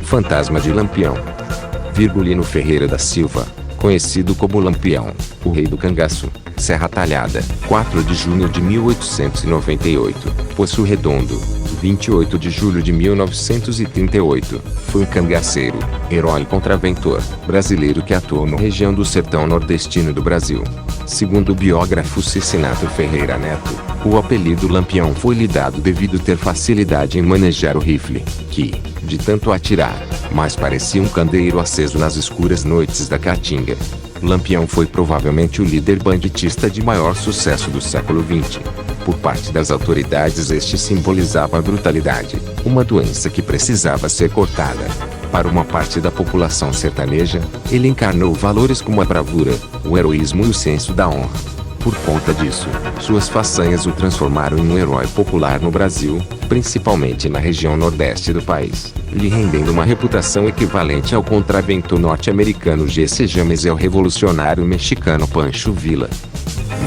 Fantasma de Lampião. Virgulino Ferreira da Silva, conhecido como Lampião, o rei do cangaço, Serra Talhada, 4 de junho de 1898, Poço Redondo, 28 de julho de 1938, foi um cangaceiro, herói e contraventor, brasileiro que atuou na região do sertão nordestino do Brasil. Segundo o biógrafo Cicinato Ferreira Neto, o apelido Lampião foi lhe dado devido ter facilidade em manejar o rifle, que, de tanto atirar, mais parecia um candeeiro aceso nas escuras noites da Caatinga. Lampião foi provavelmente o líder banditista de maior sucesso do século XX. Por parte das autoridades, este simbolizava a brutalidade, uma doença que precisava ser cortada. Para uma parte da população sertaneja, ele encarnou valores como a bravura, o heroísmo e o senso da honra. Por conta disso, suas façanhas o transformaram em um herói popular no Brasil, principalmente na região nordeste do país, lhe rendendo uma reputação equivalente ao contraventor norte-americano Jesse James e ao revolucionário mexicano Pancho Villa.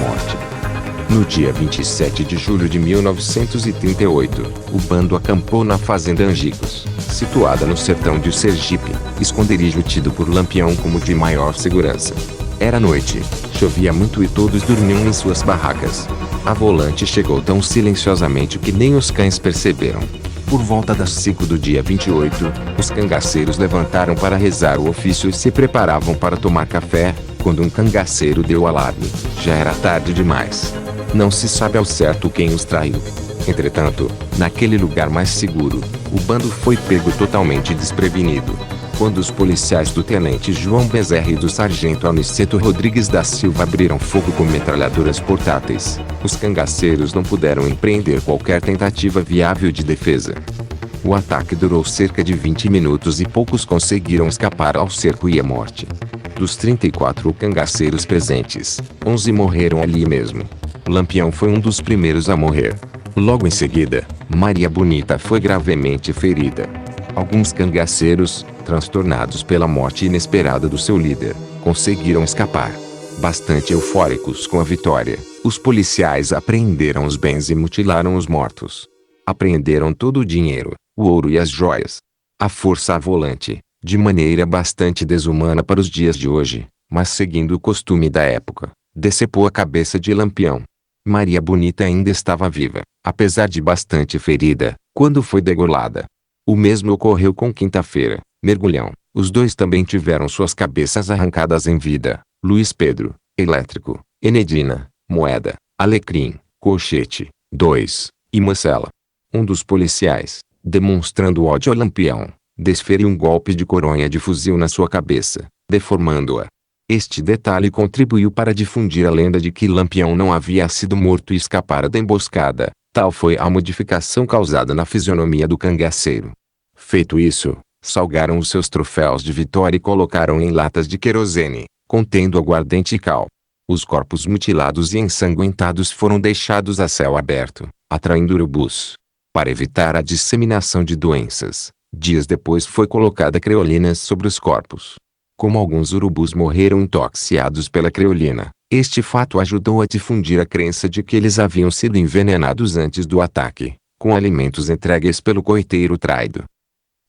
Morte. No dia 27 de julho de 1938, o bando acampou na fazenda Angicos, situada no sertão de Sergipe, esconderijo tido por Lampião como de maior segurança. Era noite, chovia muito e todos dormiam em suas barracas. A volante chegou tão silenciosamente que nem os cães perceberam. Por volta das 5 do dia 28, os cangaceiros levantaram para rezar o ofício e se preparavam para tomar café, quando um cangaceiro deu alarme. Já era tarde demais. Não se sabe ao certo quem os traiu. Entretanto, naquele lugar mais seguro, o bando foi pego totalmente desprevenido. Quando os policiais do tenente João Bezerra e do sargento Aniceto Rodrigues da Silva abriram fogo com metralhadoras portáteis, os cangaceiros não puderam empreender qualquer tentativa viável de defesa. O ataque durou cerca de 20 minutos e poucos conseguiram escapar ao cerco e à morte. Dos 34 cangaceiros presentes, 11 morreram ali mesmo. Lampião foi um dos primeiros a morrer. Logo em seguida, Maria Bonita foi gravemente ferida. Alguns cangaceiros, transtornados pela morte inesperada do seu líder, conseguiram escapar. Bastante eufóricos com a vitória, os policiais apreenderam os bens e mutilaram os mortos. Apreenderam todo o dinheiro, o ouro e as joias. A força à volante, de maneira bastante desumana para os dias de hoje, mas seguindo o costume da época, decepou a cabeça de Lampião. Maria Bonita ainda estava viva, apesar de bastante ferida, quando foi degolada. O mesmo ocorreu com Quinta-feira, Mergulhão. Os dois também tiveram suas cabeças arrancadas em vida. Luiz Pedro, Elétrico, Enedina, Moeda, Alecrim, Colchete, 2, e Marcela. Um dos policiais, demonstrando ódio ao Lampião, desferiu um golpe de coronha de fuzil na sua cabeça, deformando-a. Este detalhe contribuiu para difundir a lenda de que Lampião não havia sido morto e escapara da emboscada. Tal foi a modificação causada na fisionomia do cangaceiro. Feito isso, salgaram os seus troféus de vitória e colocaram em latas de querosene, contendo aguardente e cal. Os corpos mutilados e ensanguentados foram deixados a céu aberto, atraindo urubus. Para evitar a disseminação de doenças, dias depois foi colocada creolina sobre os corpos. Como alguns urubus morreram intoxicados pela creolina, este fato ajudou a difundir a crença de que eles haviam sido envenenados antes do ataque, com alimentos entregues pelo coiteiro traído.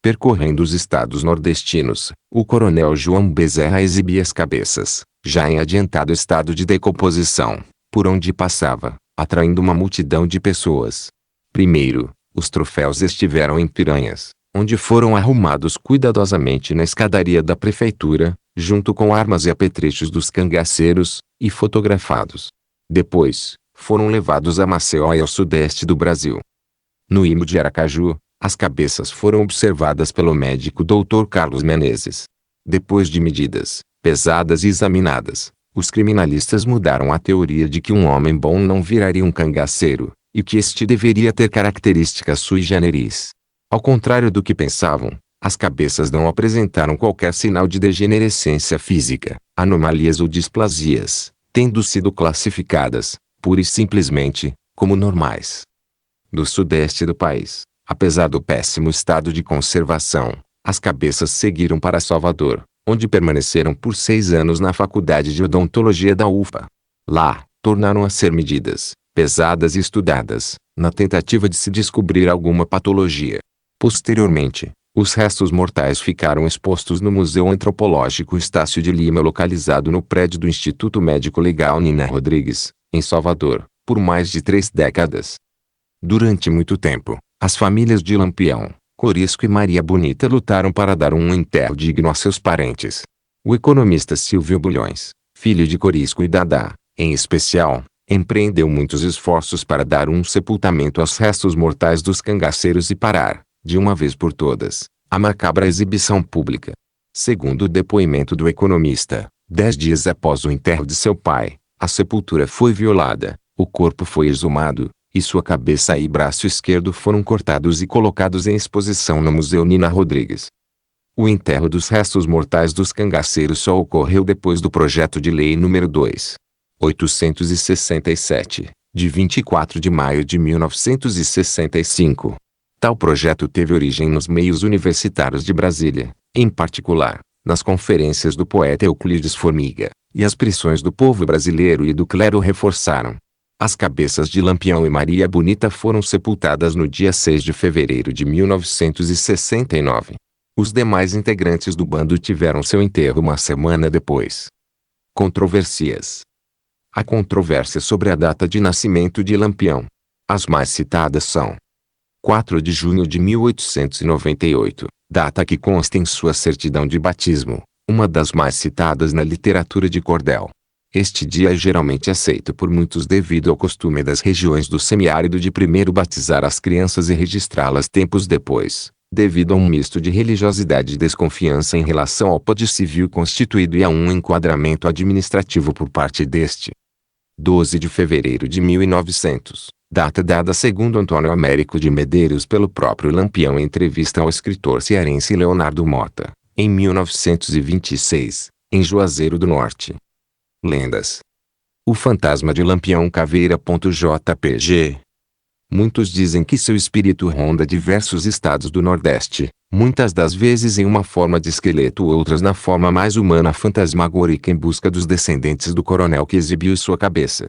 Percorrendo os estados nordestinos, o coronel João Bezerra exibia as cabeças, já em adiantado estado de decomposição, por onde passava, atraindo uma multidão de pessoas. Primeiro, os troféus estiveram em Piranhas, onde foram arrumados cuidadosamente na escadaria da prefeitura, junto com armas e apetrechos dos cangaceiros, e fotografados. Depois, foram levados a Maceió e ao sudeste do Brasil. No Imo de Aracaju, as cabeças foram observadas pelo médico Dr. Carlos Menezes. Depois de medidas, pesadas e examinadas, os criminalistas mudaram a teoria de que um homem bom não viraria um cangaceiro, e que este deveria ter características sui generis. Ao contrário do que pensavam, as cabeças não apresentaram qualquer sinal de degenerescência física, anomalias ou displasias, tendo sido classificadas, pura e simplesmente, como normais. Do sudeste do país, apesar do péssimo estado de conservação, as cabeças seguiram para Salvador, onde permaneceram por 6 anos na Faculdade de Odontologia da UFPA. Lá, tornaram a ser medidas, pesadas e estudadas, na tentativa de se descobrir alguma patologia. Posteriormente, Os restos mortais ficaram expostos no Museu Antropológico Estácio de Lima, localizado no prédio do Instituto Médico Legal Nina Rodrigues, em Salvador, por mais de 3 décadas. Durante muito tempo, as famílias de Lampião, Corisco e Maria Bonita lutaram para dar um enterro digno a seus parentes. O economista Silvio Bulhões, filho de Corisco e Dadá, em especial, empreendeu muitos esforços para dar um sepultamento aos restos mortais dos cangaceiros e parar, de uma vez por todas, a macabra exibição pública. Segundo o depoimento do economista, 10 dias após o enterro de seu pai, a sepultura foi violada, o corpo foi exumado, e sua cabeça e braço esquerdo foram cortados e colocados em exposição no Museu Nina Rodrigues. O enterro dos restos mortais dos cangaceiros só ocorreu depois do projeto de lei número 2.867, de 24 de maio de 1965. Tal projeto teve origem nos meios universitários de Brasília, em particular, nas conferências do poeta Euclides Formiga, e as pressões do povo brasileiro e do clero reforçaram. As cabeças de Lampião e Maria Bonita foram sepultadas no dia 6 de fevereiro de 1969. Os demais integrantes do bando tiveram seu enterro uma semana depois. Controvérsias. Há controvérsia sobre a data de nascimento de Lampião. As mais citadas são 4 de junho de 1898, data que consta em sua certidão de batismo, uma das mais citadas na literatura de cordel. Este dia é geralmente aceito por muitos devido ao costume das regiões do semiárido de primeiro batizar as crianças e registrá-las tempos depois, devido a um misto de religiosidade e desconfiança em relação ao Código Civil constituído e a um enquadramento administrativo por parte deste. 12 de fevereiro de 1900, data dada segundo Antônio Américo de Medeiros pelo próprio Lampião em entrevista ao escritor cearense Leonardo Mota, em 1926, em Juazeiro do Norte. Lendas. O fantasma de Lampião Caveira.jpg. Muitos dizem que seu espírito ronda diversos estados do Nordeste, muitas das vezes em uma forma de esqueleto, outras na forma mais humana fantasmagórica em busca dos descendentes do coronel que exibiu sua cabeça.